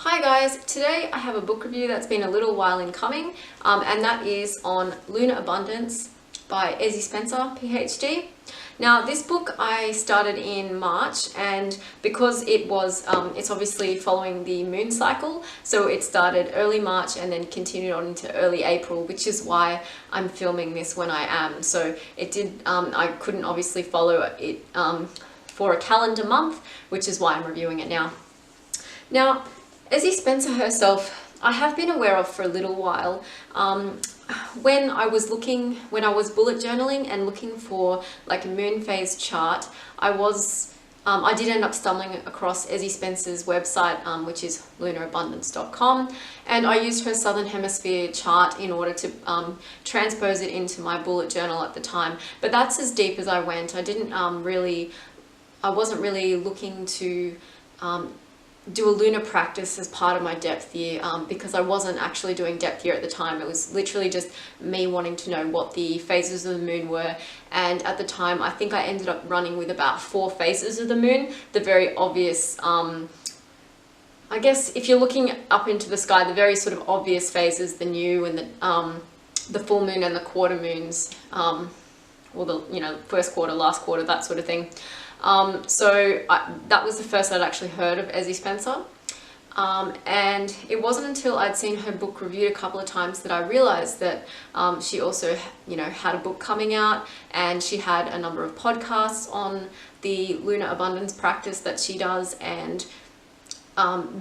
Hi guys, today I have a book review that's been a little while in coming, and that is on Lunar Abundance by Ezzie Spencer, PhD. Now this book I started in March, and because it's obviously following the moon cycle, so it started early March and then continued on into early April, which is why I'm filming this when I am. So I couldn't obviously follow it for a calendar month, which is why I'm reviewing it now. Now, Ezzie Spencer herself, I have been aware of for a little while. When I was bullet journaling and looking for like a moon phase chart, I did end up stumbling across Ezzie Spencer's website, which is lunarabundance.com, and I used her Southern Hemisphere chart in order to transpose it into my bullet journal at the time. But that's as deep as I went. I wasn't really looking to do a lunar practice as part of my depth year, because I wasn't actually doing depth year at the time. It was literally just me wanting to know what the phases of the moon were, and at the time I think I ended up running with about 4 phases of the moon. The very obvious, I guess if you're looking up into the sky, the very sort of obvious phases, the new and the full moon and the quarter moons, or the first quarter, last quarter, that sort of thing. That was the first I'd actually heard of Ezzie Spencer, and it wasn't until I'd seen her book reviewed a couple of times that I realized that she also had a book coming out, and she had a number of podcasts on the lunar abundance practice that she does, and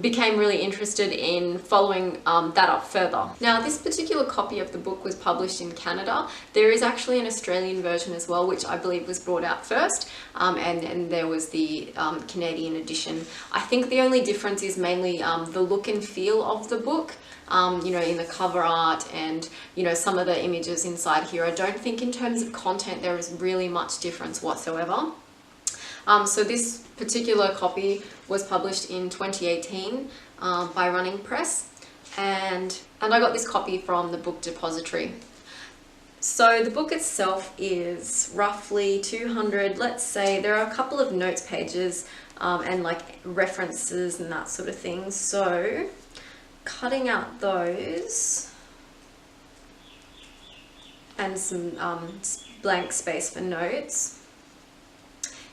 became really interested in following that up further. Now, this particular copy of the book was published in Canada. There is actually an Australian version as well, which I believe was brought out first, and there was the Canadian edition. I think the only difference is mainly the look and feel of the book, in the cover art and some of the images inside here. I don't think in terms of content there is really much difference whatsoever. So this particular copy was published in 2018 by Running Press, and I got this copy from the Book Depository. So the book itself is roughly 200, let's say. There are a couple of notes pages and like references and that sort of thing. So cutting out those and some blank space for notes.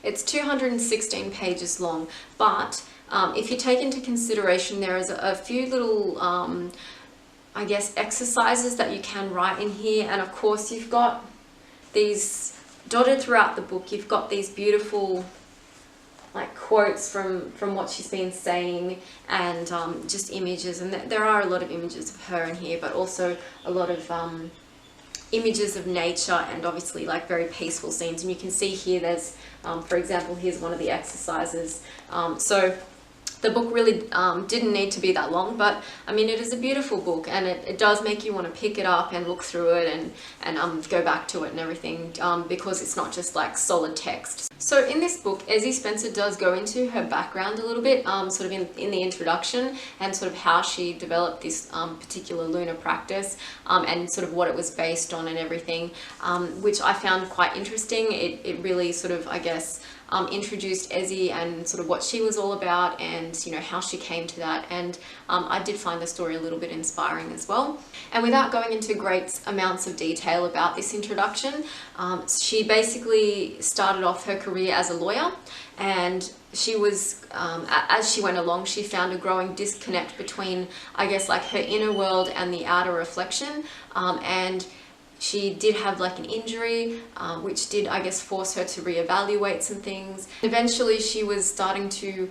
It's 216 pages long, but if you take into consideration there is a few little, I guess, exercises that you can write in here, and of course you've got these dotted throughout the book. You've got these beautiful like quotes from what she's been saying, and just images, and there are a lot of images of her in here, but also a lot of images of nature and obviously like very peaceful scenes. And you can see here there's for example, here's one of the exercises. So the book really didn't need to be that long, but I mean, it is a beautiful book, and it does make you want to pick it up and look through it and go back to it and everything, because it's not just like solid text. So in this book, Ezzie Spencer does go into her background a little bit, sort of in the introduction, and sort of how she developed this particular lunar practice, and sort of what it was based on and everything, which I found quite interesting. It really sort of, I guess, introduced Ezzie and sort of what she was all about, and how she came to that, and I did find the story a little bit inspiring as well. And without going into great amounts of detail about this introduction, she basically started off her career as a lawyer, and she was, as she went along, she found a growing disconnect between, I guess, like her inner world and the outer reflection, and she did have like an injury, which did, I guess, force her to reevaluate some things. Eventually she was starting to,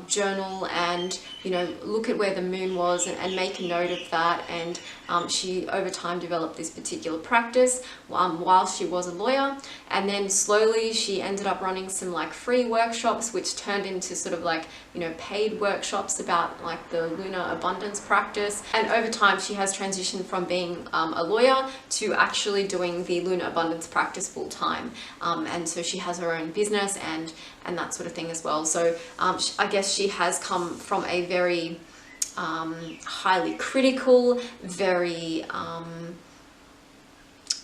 journal and, look at where the moon was and make a note of that. And she, over time, developed this particular practice while she was a lawyer. And then slowly she ended up running some like free workshops, which turned into sort of like, paid workshops about like the lunar abundance practice. And over time she has transitioned from being a lawyer to actually doing the lunar abundance practice full time, and so she has her own business and that sort of thing as well. So I guess she has come from a very highly critical, very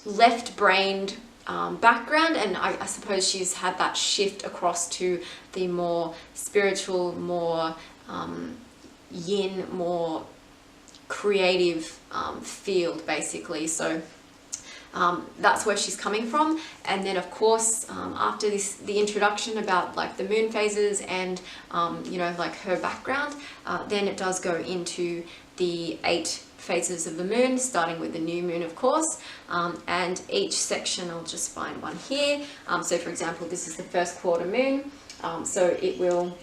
left-brained background, and I suppose she's had that shift across to the more spiritual, more yin, more creative field basically. So that's where she's coming from. And then of course after this, the introduction about like the moon phases and you know, like her background, then it does go into the 8 phases of the moon, starting with the new moon of course, and each section, I'll just find one here. So for example, this is the first quarter moon, so it will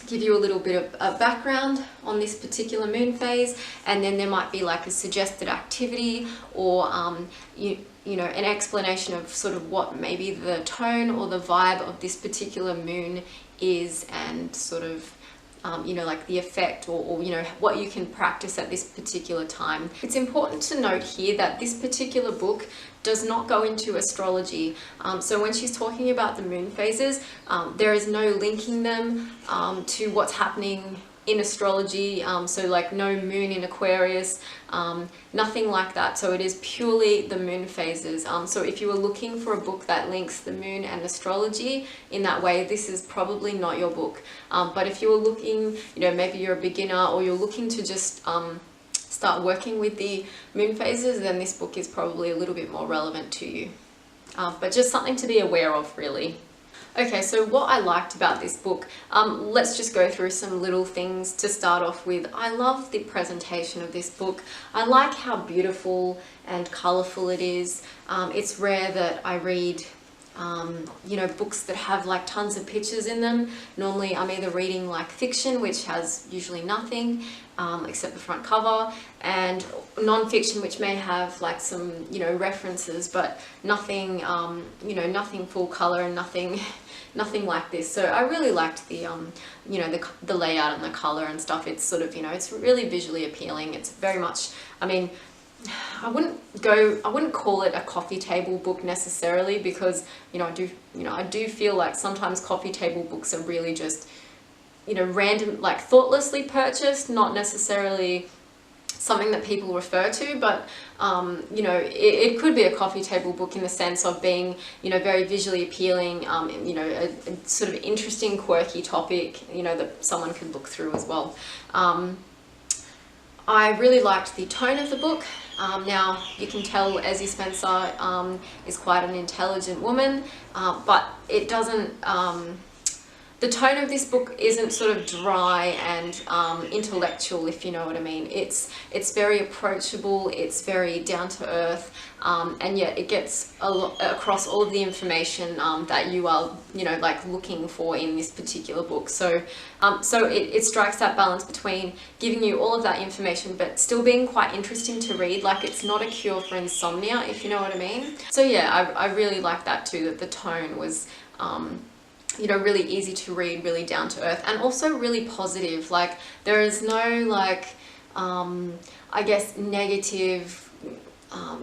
give you a little bit of a background on this particular moon phase, and then there might be like a suggested activity or you know, an explanation of sort of what maybe the tone or the vibe of this particular moon is, and sort of you know, like the effect or you know, what you can practice at this particular time. It's important to note here that this particular book does not go into astrology. So when she's talking about the moon phases, there is no linking them to what's happening in astrology, so like no moon in Aquarius, nothing like that. So it is purely the moon phases. So if you were looking for a book that links the moon and astrology in that way, this is probably not your book. But if you were looking, you know, maybe you're a beginner or you're looking to just start working with the moon phases, then this book is probably a little bit more relevant to you. But just something to be aware of, really. Okay, so what I liked about this book, let's just go through some little things to start off with. I love the presentation of this book. I like how beautiful and colourful it is. It's rare that I read you know, books that have like tons of pictures in them. Normally I'm either reading like fiction, which has usually nothing except the front cover, and non-fiction, which may have like some, you know, references, but nothing, you know, nothing full color and nothing like this. So I really liked the you know, the layout and the color and stuff. It's sort of, you know, it's really visually appealing. It's very much, I mean, I wouldn't call it a coffee table book necessarily, because, you know, I do feel like sometimes coffee table books are really just, you know, random, like thoughtlessly purchased, not necessarily something that people refer to, but you know, it could be a coffee table book in the sense of being, you know, very visually appealing, you know, a sort of interesting, quirky topic, you know, that someone could look through as well. I really liked the tone of the book. Now you can tell Ezzie Spencer is quite an intelligent woman, but it doesn't, the tone of this book isn't sort of dry and intellectual, if you know what I mean. It's very approachable, it's very down to earth, and yet it gets across all of the information that you are, you know, like looking for in this particular book. So it strikes that balance between giving you all of that information but still being quite interesting to read. Like, it's not a cure for insomnia, if you know what I mean. So yeah, I really like that too, that the tone was you know, really easy to read, really down to earth, and also really positive. Like, there is no like I guess negative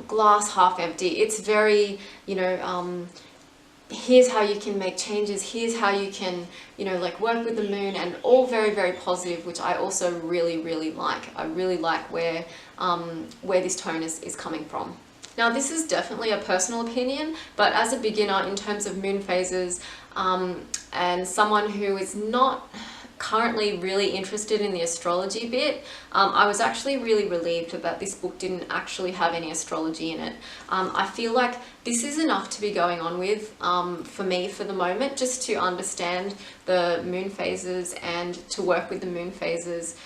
glass half empty. It's very, you know, here's how you can make changes, here's how you can, you know, like work with the moon, and all very, very positive, which I also really, really like. I really like where this tone is coming from. Now, this is definitely a personal opinion, but as a beginner in terms of moon phases, and someone who is not currently really interested in the astrology bit, I was actually really relieved that this book didn't actually have any astrology in it. I feel like this is enough to be going on with for me for the moment, just to understand the moon phases and to work with the moon phases.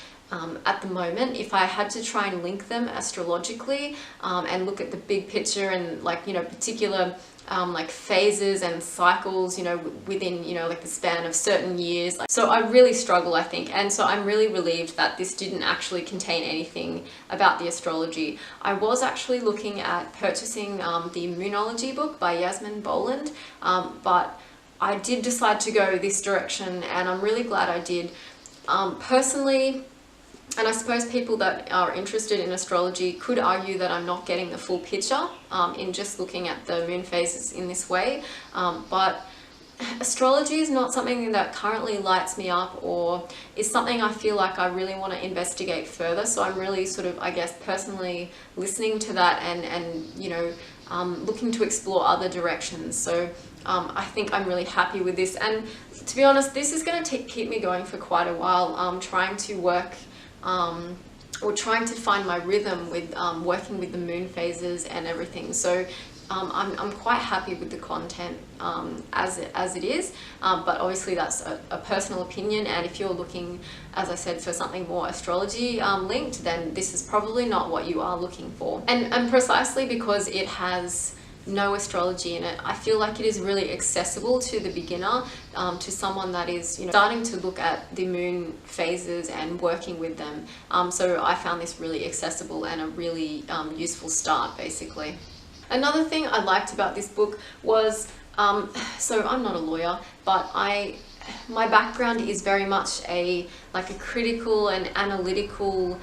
At the moment, if I had to try and link them astrologically and look at the big picture and, like, you know, particular like phases and cycles, you know, within, you know, like the span of certain years, like, so I really struggle, I think. And so I'm really relieved that this didn't actually contain anything about the astrology. I was actually looking at purchasing the Moonology book by Yasmin Boland, but I did decide to go this direction, and I'm really glad I did. Personally, and I suppose people that are interested in astrology could argue that I'm not getting the full picture in just looking at the moon phases in this way, but astrology is not something that currently lights me up or is something I feel like I really want to investigate further. So I'm really sort of, I guess, personally listening to that and you know, looking to explore other directions. So I think I'm really happy with this, and to be honest, this is going to keep me going for quite a while, trying to work or trying to find my rhythm with working with the moon phases and everything. So I'm quite happy with the content as it is, but obviously that's a personal opinion, and if you're looking, as I said, for something more astrology linked, then this is probably not what you are looking for. And precisely because it has no astrology in it, I feel like it is really accessible to the beginner, to someone that is, you know, starting to look at the moon phases and working with them. So I found this really accessible and a really useful start, basically. Another thing I liked about this book was, so I'm not a lawyer, but my background is very much a critical and analytical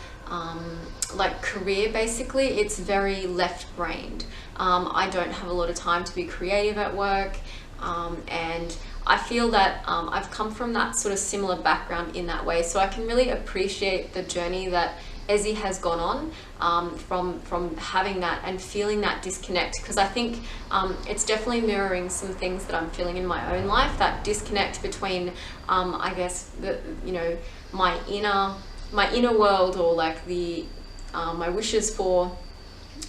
like career, basically. It's very left-brained. I don't have a lot of time to be creative at work, and I feel that I've come from that sort of similar background in that way, so I can really appreciate the journey that Ezzie has gone on from having that and feeling that disconnect, because I think it's definitely mirroring some things that I'm feeling in my own life, that disconnect between I guess my inner world, or like the my wishes for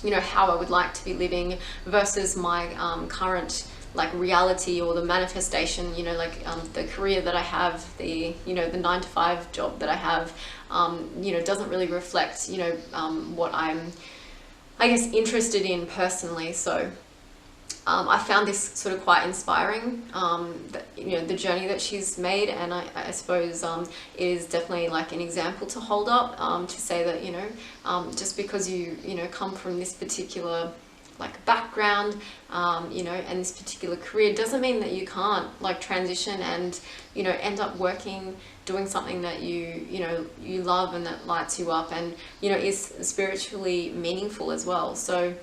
how I would like to be living, versus my current reality, or the manifestation, the career that I have, the 9-to-5 job that I have, doesn't really reflect what I'm, I guess, interested in personally. So I found this sort of quite inspiring, the journey that she's made, and I suppose it is definitely like an example to hold up, to say that just because you come from this particular background, and this particular career, doesn't mean that you can't transition and end up doing something that you love and that lights you up, and is spiritually meaningful as well. So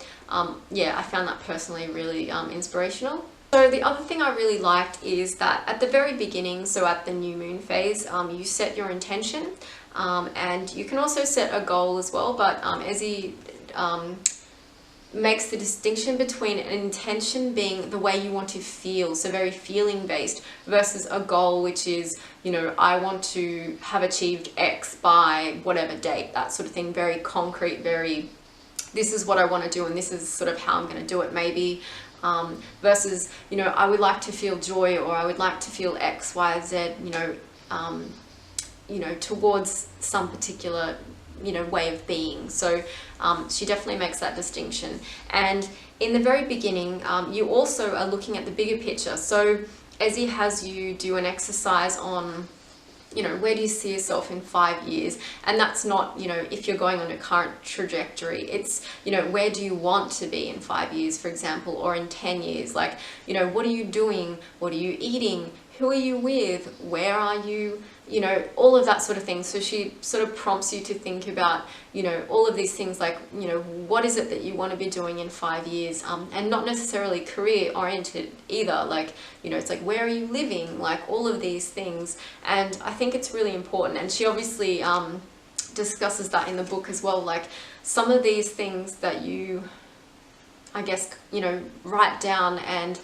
yeah, I found that personally really inspirational. So the other thing I really liked is that at the very beginning, so at the new moon phase, you set your intention, and you can also set a goal as well, but Ezzie makes the distinction between an intention being the way you want to feel, so very feeling based, versus a goal, which is, I want to have achieved X by whatever date, that sort of thing, very concrete, very, this is what I want to do and this is sort of how I'm going to do it, maybe, versus, I would like to feel joy, or I would like to feel X, Y, Z, towards some particular way of being. So she definitely makes that distinction. And in the very beginning, you also are looking at the bigger picture. So Ezzie has you do an exercise on where do you see yourself in 5 years, and that's not if you're going on a current trajectory, it's where do you want to be in 5 years, for example, or in 10 years, what are you doing, what are you eating, who are you with, where are you, all of that sort of thing. So she sort of prompts you to think about, all of these things, what is it that you want to be doing in 5 years, and not necessarily career oriented either, it's where are you living, all of these things. And I think it's really important, and she obviously discusses that in the book as well, some of these things that you, I guess, write down, and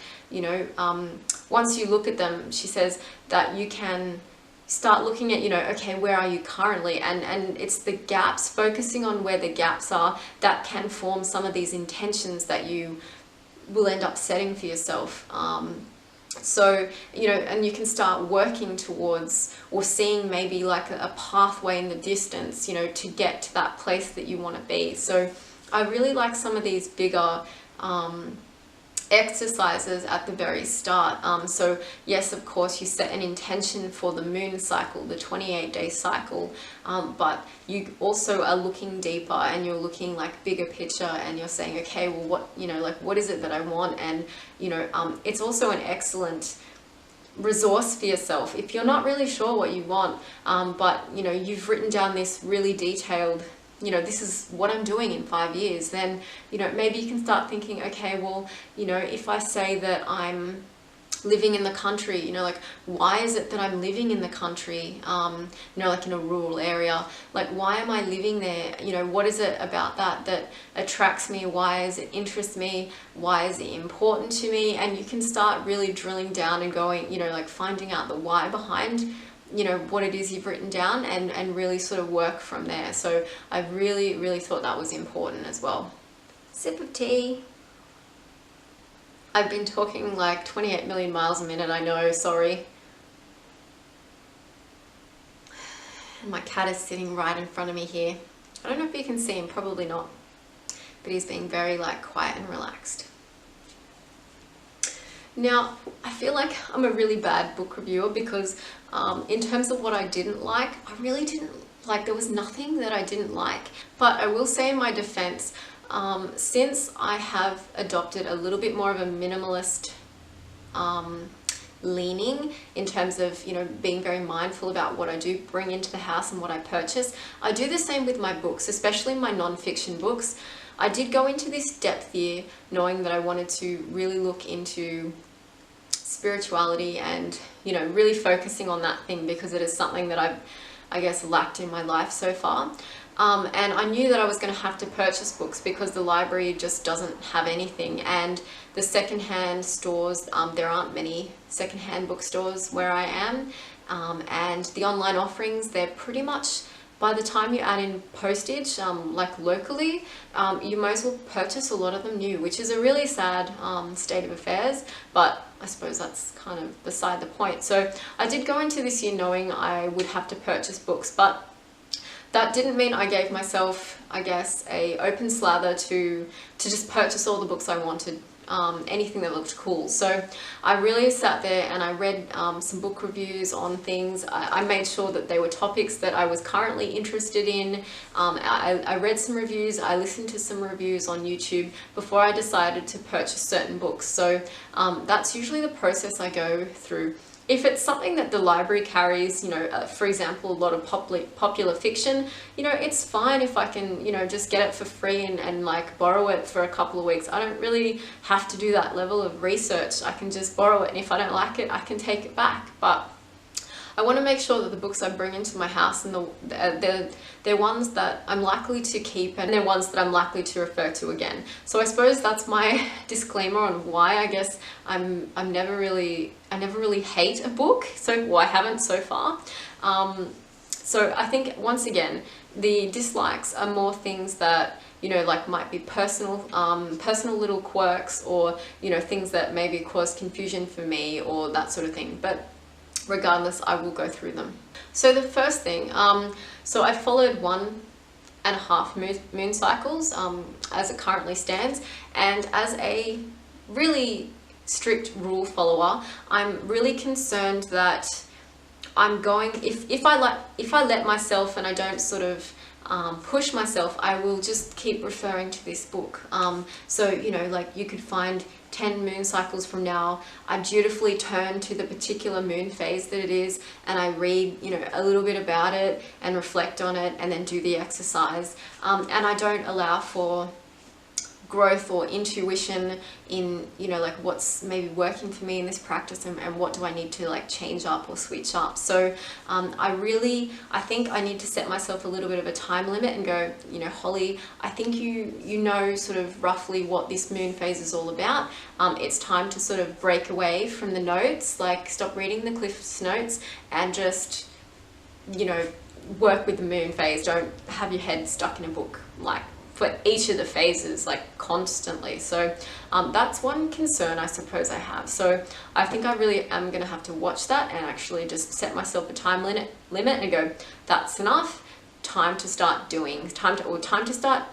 once you look at them, she says that you can start looking at, okay, where are you currently, and it's the gaps, focusing on where the gaps are, that can form some of these intentions that you will end up setting for yourself. So and you can start working towards, or seeing maybe a pathway in the distance, to get to that place that you want to be. So I really like some of these bigger exercises at the very start. So yes, of course, you set an intention for the moon cycle, the 28-day cycle, but you also are looking deeper, and you're looking bigger picture, and you're saying, okay, well, what what is it that I want? And it's also an excellent resource for yourself if you're not really sure what you want, but you've written down this really detailed, this is what I'm doing in 5 years, then, maybe you can start thinking, okay, well, if I say that I'm living in the country, why is it that I'm living in the country, in a rural area, why am I living there? What is it about that attracts me? Why does it interest me? Why is it important to me? And you can start really drilling down and going, finding out the why behind you know, what it is you've written down and really sort of work from there. So I really thought that was important as well. Sip of tea. I've been talking like 28 million miles a minute, I know, sorry. My cat is sitting right in front of me here. I don't know if you can see him, probably not, but he's being very like quiet and relaxed. Now, I feel like I'm a really bad book reviewer because in terms of what I didn't like, I really didn't like, there was nothing that I didn't like. But I will say in my defense, since I have adopted a little bit more of a minimalist leaning in terms of, you know, being very mindful about what I do bring into the house and what I purchase, I do the same with my books, especially my non-fiction books. I did go into this depth year knowing that I wanted to really look into spirituality and, you know, really focusing on that thing because it is something that I've, I guess, lacked in my life so far. And I knew that I was going to have to purchase books because the library just doesn't have anything, and the secondhand stores, there aren't many secondhand bookstores where I am, and the online offerings, they're pretty much, by the time you add in postage, like locally, you might as well purchase a lot of them new, which is a really sad state of affairs, but I suppose that's kind of beside the point. So I did go into this year knowing I would have to purchase books, but that didn't mean I gave myself, I guess, a open slather to just purchase all the books I wanted, anything that looked cool. So I really sat there and I read some book reviews on things. I made sure that they were topics that I was currently interested in. I read some reviews, I listened to some reviews on YouTube before I decided to purchase certain books. So that's usually the process I go through. If it's something that the library carries, you know, for example, a lot of popular fiction, you know, it's fine if I can, you know, just get it for free and like borrow it for a couple of weeks. I don't really have to do that level of research. I can just borrow it, and if I don't like it, I can take it back. But I want to make sure that the books I bring into my house and they're ones that I'm likely to keep, and they're ones that I'm likely to refer to again. So I suppose that's my disclaimer on why I guess I never really hate a book. So, well, I haven't so far. So I think once again, the dislikes are more things that, you know, like might be personal little quirks, or, you know, things that maybe cause confusion for me or that sort of thing. But regardless, I will go through them. So the first thing, so I followed 1.5 moon cycles as it currently stands, and as a really strict rule follower, I'm really concerned that I'm going, if I let myself and I don't sort of push myself, I will just keep referring to this book. So, you know, like you could find 10 moon cycles from now, I dutifully turn to the particular moon phase that it is, and I read, you know, a little bit about it and reflect on it and then do the exercise. And I don't allow for growth or intuition in, you know, like what's maybe working for me in this practice and what do I need to like change up or switch up. So I think I need to set myself a little bit of a time limit and go, you know, Holly, I think you know sort of roughly what this moon phase is all about. It's time to sort of break away from the notes, like stop reading the Cliff's Notes and just, you know, work with the moon phase. Don't have your head stuck in a book like for each of the phases, like constantly. So that's one concern I suppose I have. So I think I really am going to have to watch that and actually just set myself a time limit and go, that's enough, time to start doing, time to start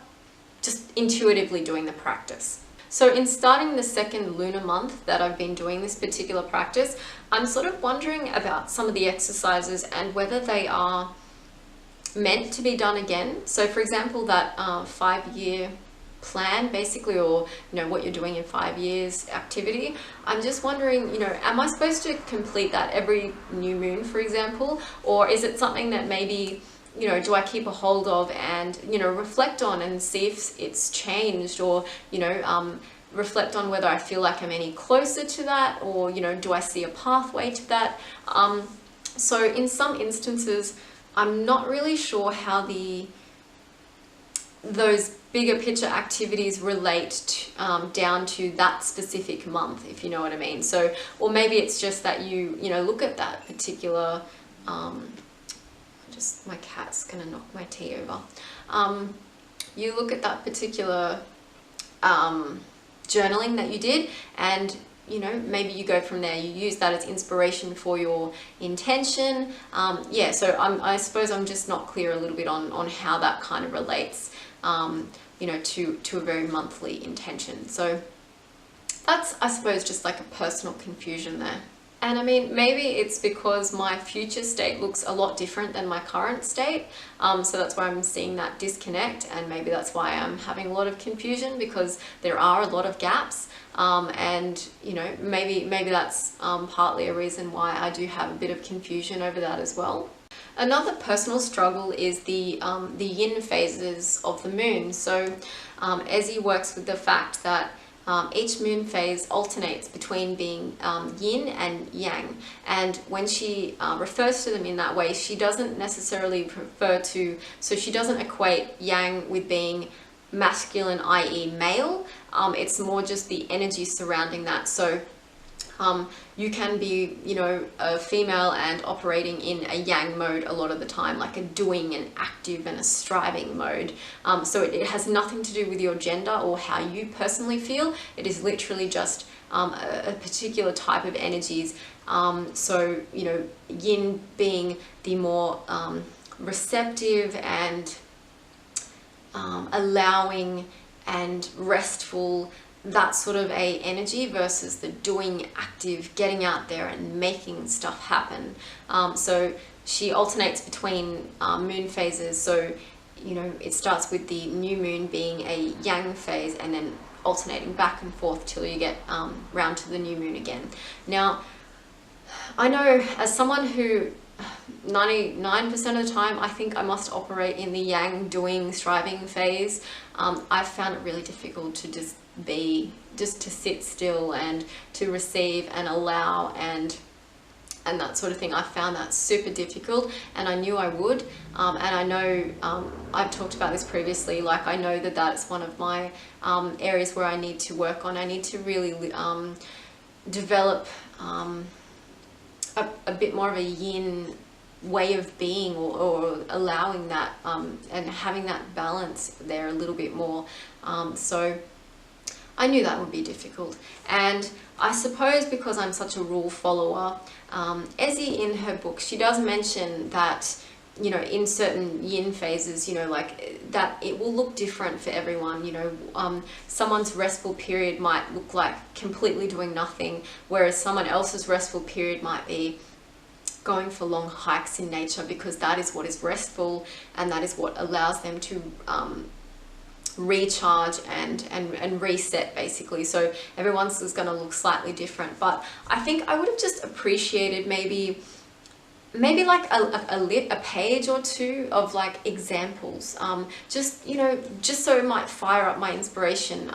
just intuitively doing the practice. So in starting the second lunar month that I've been doing this particular practice, I'm sort of wondering about some of the exercises and whether they are meant to be done again. So for example, that 5-year plan basically, or, you know, what you're doing in 5 years activity, I'm just wondering, you know, am I supposed to complete that every new moon, for example, or is it something that maybe, you know, do I keep a hold of and, you know, reflect on and see if it's changed, or, you know, reflect on whether I feel like I'm any closer to that, or, you know, do I see a pathway to that? So in some instances, I'm not really sure how those bigger picture activities relate down to that specific month, if you know what I mean. So, or maybe it's just that you know, look at that particular my cat's gonna knock my tea over. You look at that particular journaling that you did, and you know, maybe you go from there. You use that as inspiration for your intention. Yeah, so I suppose I'm just not clear a little bit on how that kind of relates, you know, to a very monthly intention. So that's, I suppose, just like a personal confusion there. And I mean, maybe it's because my future state looks a lot different than my current state. So that's why I'm seeing that disconnect, and maybe that's why I'm having a lot of confusion, because there are a lot of gaps. And you know, maybe that's partly a reason why I do have a bit of confusion over that as well. Another personal struggle is the yin phases of the moon. So Ezzie works with the fact that each moon phase alternates between being yin and yang, and when she refers to them in that way, she doesn't necessarily so she doesn't equate yang with being masculine, i.e. male. It's more just the energy surrounding that. So you can be, you know, a female and operating in a yang mode a lot of the time, like a doing, an active and a striving mode. So it has nothing to do with your gender or how you personally feel. It is literally just a particular type of energies. So, you know, yin being the more receptive and allowing and restful, that sort of a energy, versus the doing, active, getting out there and making stuff happen. So she alternates between moon phases. So, you know, it starts with the new moon being a yang phase and then alternating back and forth till you get round to the new moon again. Now, I know as someone who 99% of the time I think I must operate in the yang, doing, striving phase, I've found it really difficult to just to sit still and to receive and allow and that sort of thing. I found that super difficult, and I knew I would, and I know I've talked about this previously, like I know that that's one of my areas where I need to work on. I need to really develop a bit more of a yin way of being, or allowing that and having that balance there a little bit more. So I knew that would be difficult, and I suppose because I'm such a rule follower, Ezzie in her book, she does mention that, you know, in certain yin phases, you know, like that it will look different for everyone. You know, someone's restful period might look like completely doing nothing, whereas someone else's restful period might be going for long hikes in nature, because that is what is restful and that is what allows them to recharge and reset, basically. So everyone's is going to look slightly different, but I think I would have just appreciated maybe like a page or two of like examples, just, you know, just so it might fire up my inspiration.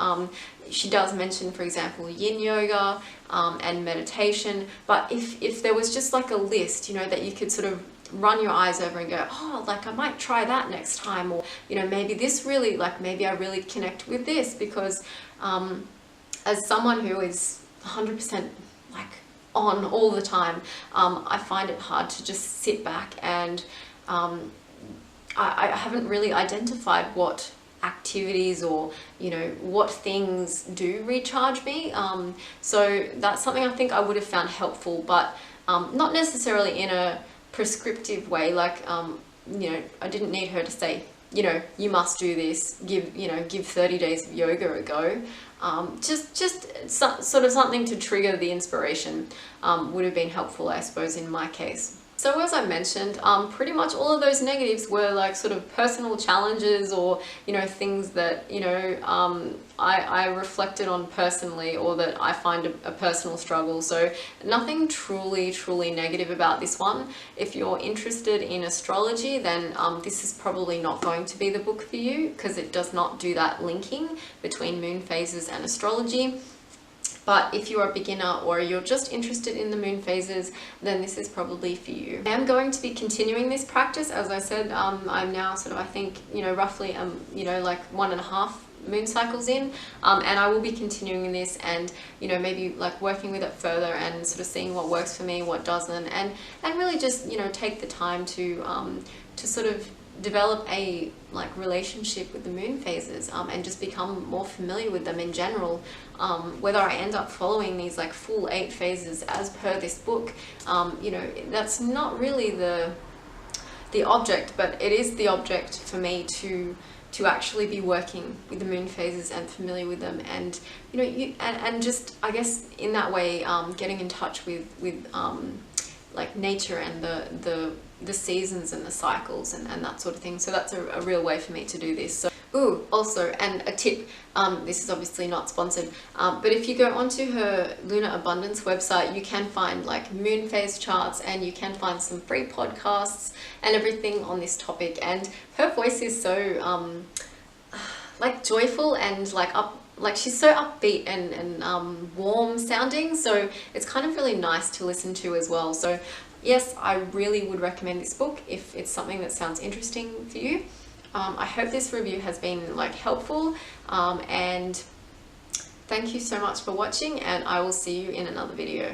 She does mention, for example, yin yoga and meditation, but if there was just like a list, you know, that you could sort of run your eyes over and go, oh, like I might try that next time, or, you know, maybe this really, like maybe I really connect with this, because as someone who is 100% like on all the time, I find it hard to just sit back and I haven't really identified what activities or, you know, what things do recharge me. So that's something I think I would have found helpful, but not necessarily in a prescriptive way, like you know, I didn't need her to say, you know, you must do this, give 30 days of yoga a go. Just sort of something to trigger the inspiration would have been helpful, I suppose, in my case. So as I mentioned, pretty much all of those negatives were like sort of personal challenges, or, you know, things that, you know, I reflected on personally, or that I find a personal struggle. So nothing truly negative about this one. If you're interested in astrology, then this is probably not going to be the book for you, because it does not do that linking between moon phases and astrology. But if you're a beginner or you're just interested in the moon phases, then this is probably for you. I am going to be continuing this practice. As I said, I'm now sort of, I think, roughly, like 1.5 moon cycles in, and I will be continuing this, and maybe like working with it further and sort of seeing what works for me, what doesn't, and really just take the time to sort of develop a relationship with the moon phases, and just become more familiar with them in general. Whether I end up following these like full 8 phases as per this book, that's not really the object, but it is the object for me to actually be working with the moon phases and familiar with them, and and just, I guess, in that way, getting in touch with like nature and the seasons and the cycles and that sort of thing. So that's a real way for me to do this. So, also, and a tip, this is obviously not sponsored, but if you go onto her Lunar Abundance website, you can find like moon phase charts, and you can find some free podcasts and everything on this topic. And her voice is so like joyful and like she's so upbeat and warm sounding, so it's kind of really nice to listen to as well. So yes, I really would recommend this book if it's something that sounds interesting for you. I hope this review has been like helpful, and thank you so much for watching, and I will see you in another video.